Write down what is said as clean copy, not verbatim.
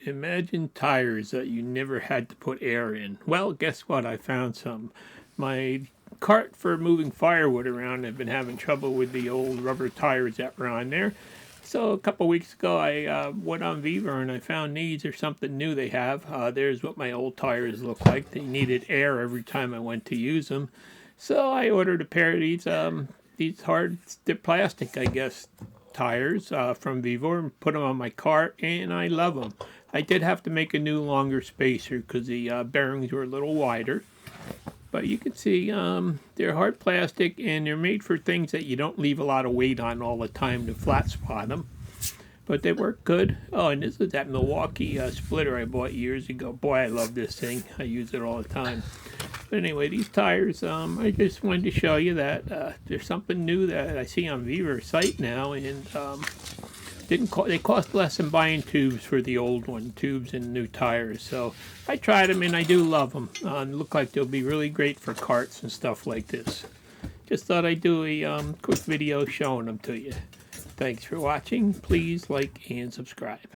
Imagine tires that you never had to put air in. Well, guess what? I found some. My cart for moving firewood around, I've been having trouble with the old rubber tires that were on there. So a couple weeks ago, I went on Viva and I found these are something new they have. There's what my old tires look like. They needed air every time I went to use them. So I ordered a pair of these hard, they're plastic, I guess, tires from Viva and put them on my cart, and I love them. I did have to make a new longer spacer because the bearings were a little wider. But you can see they're hard plastic and they're made for things that you don't leave a lot of weight on all the time to flat spot them. But they work good. Oh, and this is that Milwaukee splitter I bought years ago. Boy, I love this thing. I use it all the time. But anyway, these tires, I just wanted to show you that there's something new that I see on Viva's site now, and they cost less than buying tubes for the old one, tubes and new tires. So I tried them and I do love them. Look like they'll be really great for carts and stuff like this. Just thought I'd do a quick video showing them to you. Thanks for watching. Please like and subscribe.